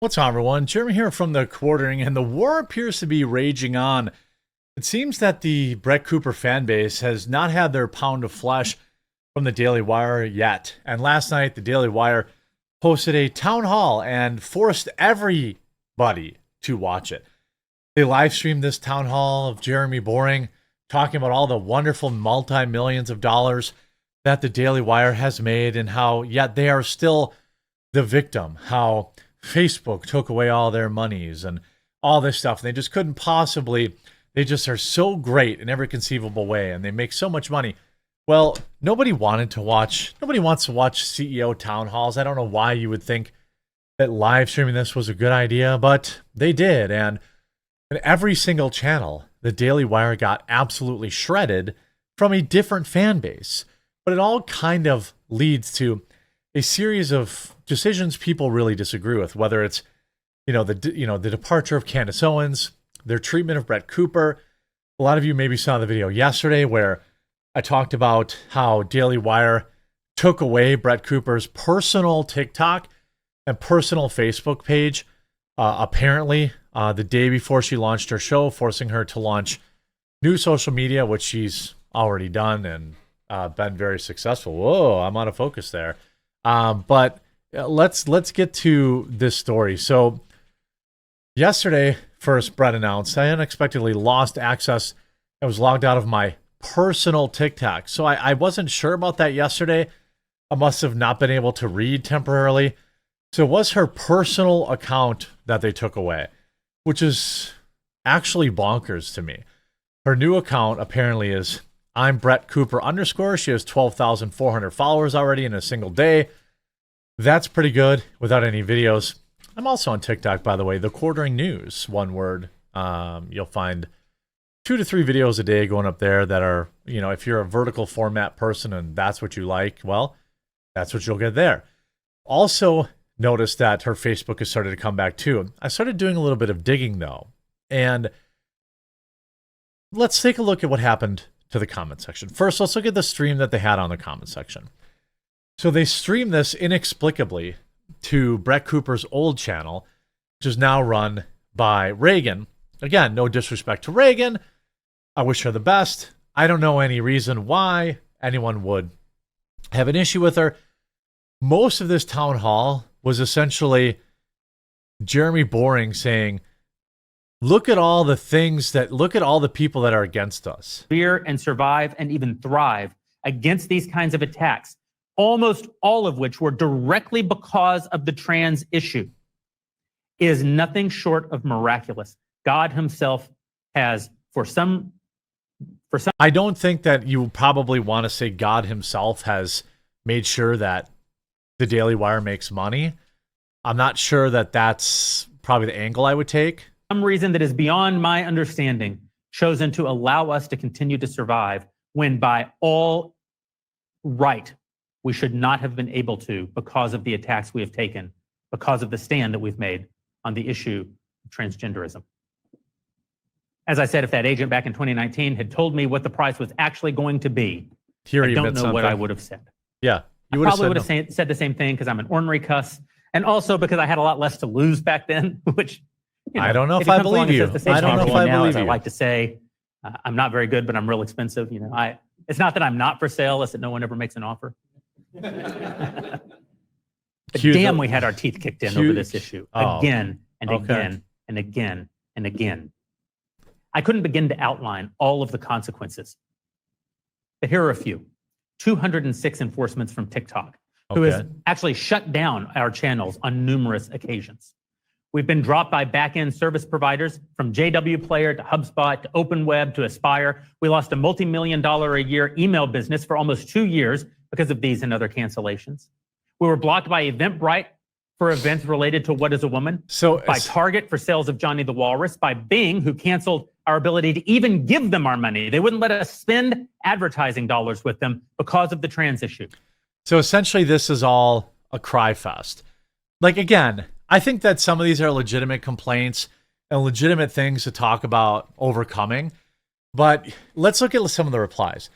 What's on, everyone? Jeremy here from the Quartering, and the war appears to be raging on. It seems that the Brett Cooper fan base has not had their pound of flesh from the Daily Wire yet. And last night, the Daily Wire posted a town hall and forced everybody to watch it. They live streamed this town hall of Jeremy Boring, talking about all the wonderful multi-millions of dollars that the Daily Wire has made and how yet they are still the victim, how Facebook took away all their monies and all this stuff. And they just couldn't possibly, they just are so great in every conceivable way and they make so much money. Well, nobody wants to watch CEO town halls. I don't know why you would think that live streaming this was a good idea, but they did. And in every single channel, the Daily Wire got absolutely shredded from a different fan base. But it all kind of leads to a series of decisions people really disagree with, whether it's, the departure of Candace Owens, their treatment of Brett Cooper. A lot of you maybe saw the video yesterday where I talked about how Daily Wire took away Brett Cooper's personal TikTok and personal Facebook page, apparently the day before she launched her show, forcing her to launch new social media, which she's already done and been very successful. Whoa, I'm out of focus there. But let's get to this story. So yesterday, first, Brett announced I unexpectedly lost access and was logged out of my personal TikTok. So I wasn't sure about that yesterday. I must have not been able to read temporarily. So it was her personal account that they took away, which is actually bonkers to me. Her new account apparently is I'm Brett Cooper _. She has 12,400 followers already in a single day. That's pretty good without any videos. I'm also on TikTok, by the way, the Quartering News, one word. You'll find 2 to 3 videos a day going up there that are, if you're a vertical format person and that's what you like, well, that's what you'll get there. Also noticed that her Facebook has started to come back too. I started doing a little bit of digging though. And let's take a look at what happened to the comment section. First, let's look at the stream that they had on the comment section. So they streamed this inexplicably to Brett Cooper's old channel, which is now run by Reagan. Again, no disrespect to Reagan. I wish her the best. I don't know any reason why anyone would have an issue with her. Most of this town hall was essentially Jeremy Boring saying, look at all the people that are against us. Fear and survive and even thrive against these kinds of attacks, almost all of which were directly because of the trans issue, is nothing short of miraculous. God himself has, for some. I don't think that you probably want to say God himself has made sure that the Daily Wire makes money. I'm not sure that that's probably the angle I would take. Some reason that is beyond my understanding, chosen to allow us to continue to survive when by all right, we should not have been able to because of the attacks we have taken, because of the stand that we've made on the issue of transgenderism. As I said, if that agent back in 2019 had told me what the price was actually going to be, I don't know what I would have said. Yeah. I probably would have said the same thing because I'm an ornery cuss. And also because I had a lot less to lose back then, which, I don't know if I believe you. I don't know if I believe you. I like to say, I'm not very good, but I'm real expensive. It's not that I'm not for sale, it's that no one ever makes an offer. But damn, we had our teeth kicked in over this issue again and again and again and again. I couldn't begin to outline all of the consequences. But here are a few. 206 enforcements from TikTok, who has actually shut down our channels on numerous occasions. We've been dropped by back-end service providers from JW Player to HubSpot to OpenWeb to Aspire. We lost a multi-million-dollar a year email business for almost 2 years because of these and other cancellations. We were blocked by Eventbrite for events related to What is a Woman, by Target for sales of Johnny the Walrus, by Bing, who canceled our ability to even give them our money. They wouldn't let us spend advertising dollars with them because of the trans issue. So essentially, this is all a cry fest. Like, again, I think that some of these are legitimate complaints and legitimate things to talk about overcoming. But let's look at some of the replies.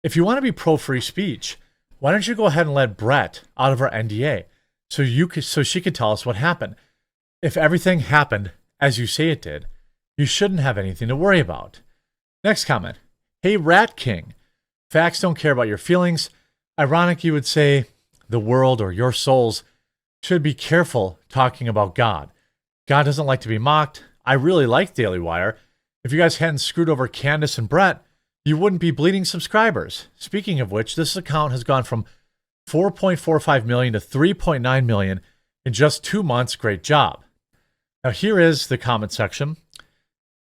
If you want to be pro-free speech, why don't you go ahead and let Brett out of her NDA so she could tell us what happened? If everything happened as you say it did, you shouldn't have anything to worry about. Next comment. Hey, Rat King. Facts don't care about your feelings. Ironic you would say the world or your souls should be careful talking about God. God doesn't like to be mocked. I really like Daily Wire. If you guys hadn't screwed over Candace and Brett, you wouldn't be bleeding subscribers. Speaking of which, this account has gone from 4.45 million to 3.9 million in just 2 months. Great job. Now here is the comment section.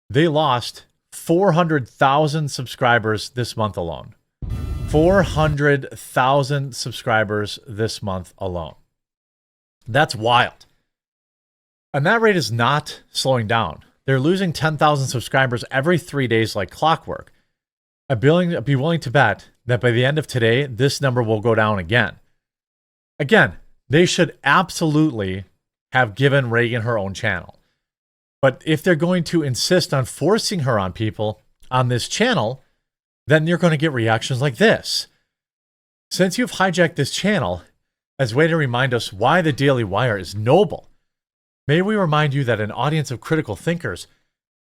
They lost 400,000 subscribers this month alone. 400,000 subscribers this month alone. That's wild. And that rate is not slowing down. They're losing 10,000 subscribers every 3 days like clockwork. I'd be willing to bet that by the end of today, this number will go down again. Again, they should absolutely have given Reagan her own channel. But if they're going to insist on forcing her on people on this channel, then you're going to get reactions like this. Since you've hijacked this channel as a way to remind us why the Daily Wire is noble, may we remind you that an audience of critical thinkers,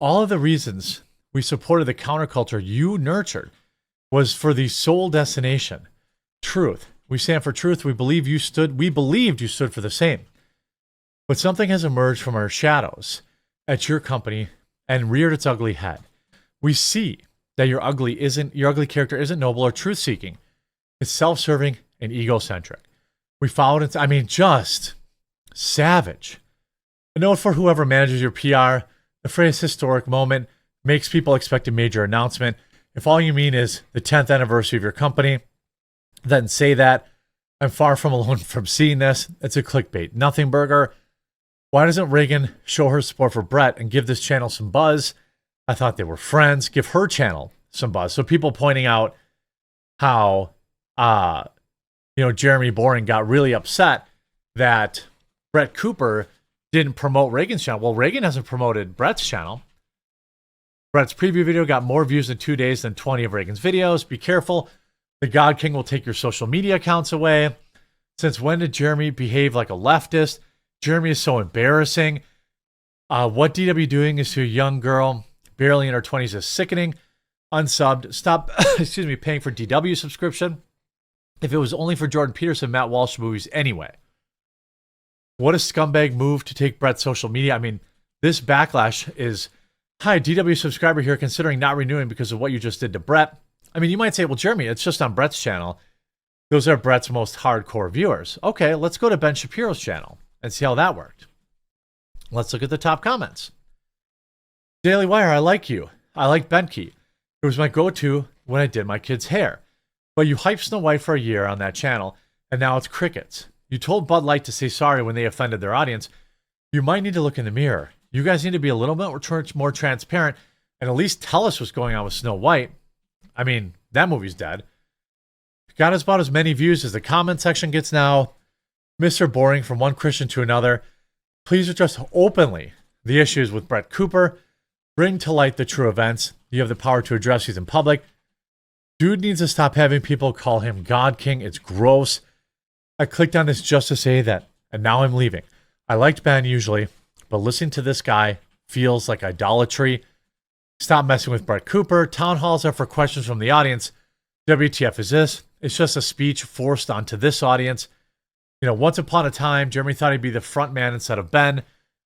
all of the reasons we supported the counterculture you nurtured was for the sole destination, truth. We stand for truth. We believed you stood for the same. But something has emerged from our shadows at your company and reared its ugly head. We see that your ugly character isn't noble or truth-seeking. It's self-serving and egocentric. We followed it. Just savage. A note for whoever manages your PR, the phrase historic moment makes people expect a major announcement. If all you mean is the 10th anniversary of your company, then say that. I'm far from alone from seeing this. It's a clickbait. Nothing burger. Why doesn't Reagan show her support for Brett and give this channel some buzz? I thought they were friends. Give her channel some buzz. So people pointing out how, Jeremy Boring got really upset that Brett Cooper didn't promote Reagan's channel. Well, Reagan hasn't promoted Brett's channel. Brett's preview video got more views in 2 days than 20 of Reagan's videos. Be careful. The God King will take your social media accounts away. Since when did Jeremy behave like a leftist? Jeremy is so embarrassing. What DW doing is to a young girl barely in her 20s is sickening. Unsubbed. Stop paying for DW subscription. If it was only for Jordan Peterson, Matt Walsh movies anyway. What a scumbag move to take Brett's social media. This backlash is, hi, DW subscriber here considering not renewing because of what you just did to Brett. You might say, well, Jeremy, it's just on Brett's channel. Those are Brett's most hardcore viewers. Okay, let's go to Ben Shapiro's channel and see how that worked. Let's look at the top comments. Daily Wire, I like you. I like Benke. It was my go-to when I did my kid's hair. But you hyped Snow White for a year on that channel, and now it's crickets. You told Bud Light to say sorry when they offended their audience. You might need to look in the mirror. You guys need to be a little bit more transparent and at least tell us what's going on with Snow White. That movie's dead. Got us about as many views as the comment section gets now. Mr. Boring from one Christian to another. Please address openly the issues with Brett Cooper. Bring to light the true events. You have the power to address these in public. Dude needs to stop having people call him God King. It's gross. I clicked on this just to say that, and now I'm leaving. I liked Ben usually, but listening to this guy feels like idolatry. Stop messing with Brett Cooper. Town halls are for questions from the audience. WTF is this? It's just a speech forced onto this audience. Once upon a time, Jeremy thought he'd be the front man instead of Ben.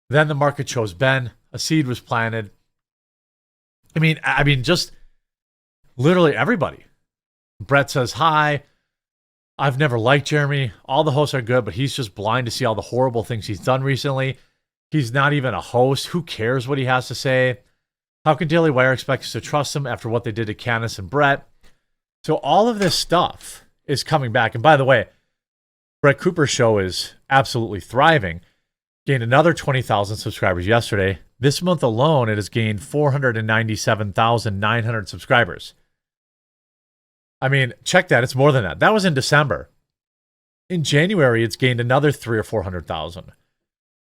Then the market chose Ben. A seed was planted. Just literally everybody. Brett says hi. I've never liked Jeremy. All the hosts are good, but he's just blind to see all the horrible things he's done recently. He's not even a host. Who cares what he has to say? How can Daily Wire expect us to trust him after what they did to Candace and Brett? So all of this stuff is coming back. And by the way, Brett Cooper's show is absolutely thriving. Gained another 20,000 subscribers yesterday. This month alone, it has gained 497,900 subscribers. Check that. It's more than that. That was in December. In January, it's gained another 300,000 or 400,000.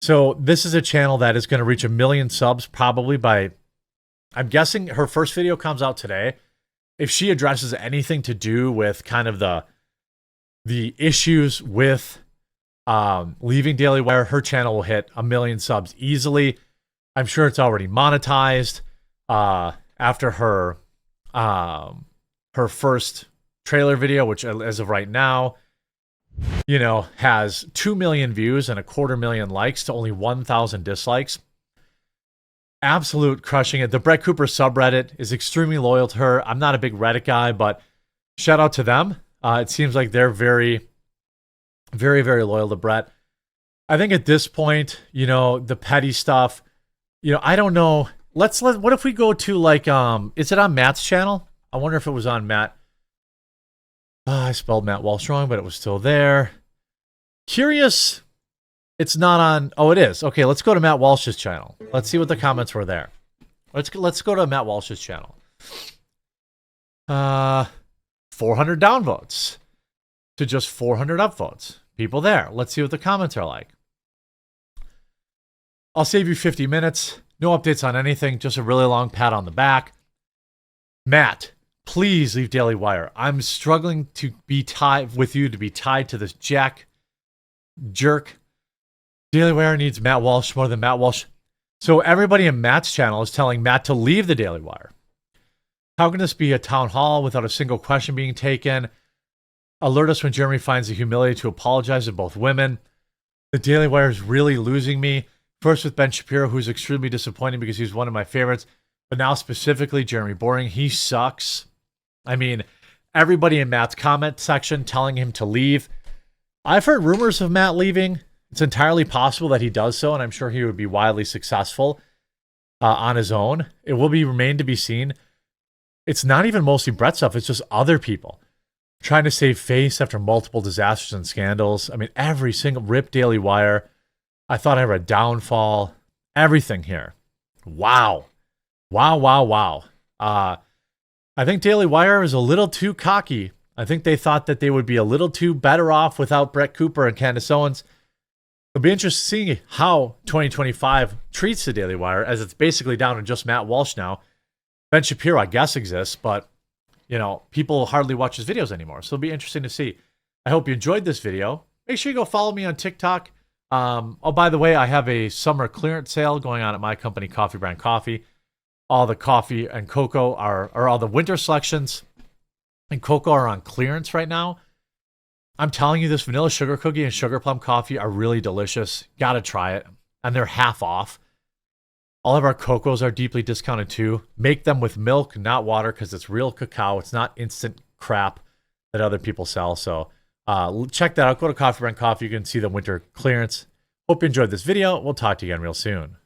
So this is a channel that is going to reach 1 million subs probably by, I'm guessing her first video comes out today. If she addresses anything to do with kind of the issues with leaving Daily Wire, her channel will hit 1 million subs easily. I'm sure it's already monetized. After her first trailer video, which as of right now, has 2 million views and 250,000 likes to only 1,000 dislikes. Absolute crushing it. The Brett Cooper subreddit is extremely loyal to her. I'm not a big Reddit guy, but shout out to them. It seems like they're very, very, very loyal to Brett. I think at this point, the petty stuff, I don't know. What if we go to is it on Matt's channel? I wonder if it was on Matt. I spelled Matt Walsh wrong, but it was still there. Curious. It's not on. Oh, it is. Okay, let's go to Matt Walsh's channel. Let's see what the comments were there. Let's go to Matt Walsh's channel. 400 downvotes to just 400 upvotes. People there. Let's see what the comments are like. I'll save you 50 minutes. No updates on anything. Just a really long pat on the back. Matt, please leave Daily Wire. I'm struggling to be tied to this jerk. Daily Wire needs Matt Walsh more than Matt Walsh. So everybody in Matt's channel is telling Matt to leave the Daily Wire. How can this be a town hall without a single question being taken? Alert us when Jeremy finds the humility to apologize to both women. The Daily Wire is really losing me. First with Ben Shapiro, who's extremely disappointing because he's one of my favorites. But now specifically Jeremy Boring. He sucks. I mean, everybody in Matt's comment section telling him to leave. I've heard rumors of Matt leaving. It's entirely possible that he does so, and I'm sure he would be wildly successful on his own. It will remain to be seen. It's not even mostly Brett stuff. It's just other people trying to save face after multiple disasters and scandals. I mean, every single Rip Daily Wire. I thought I read Downfall. Everything here. Wow. I think Daily Wire is a little too cocky. I think they thought that they would be a little too better off without Brett Cooper and Candace Owens. It'll be interesting to see how 2025 treats the Daily Wire, as it's basically down to just Matt Walsh now. Ben Shapiro, I guess, exists, but people hardly watch his videos anymore. So it'll be interesting to see. I hope you enjoyed this video. Make sure you go follow me on TikTok. By the way, I have a summer clearance sale going on at my company, Coffee Brand Coffee. All the coffee and cocoa or all the winter selections and cocoa are on clearance right now. I'm telling you, this vanilla sugar cookie and sugar plum coffee are really delicious. Gotta try it. And they're half off. All of our cocos are deeply discounted too. Make them with milk, not water, because it's real cacao. It's not instant crap that other people sell. So check that out. Go to Coffee Brand Coffee. You can see the winter clearance. Hope you enjoyed this video. We'll talk to you again real soon.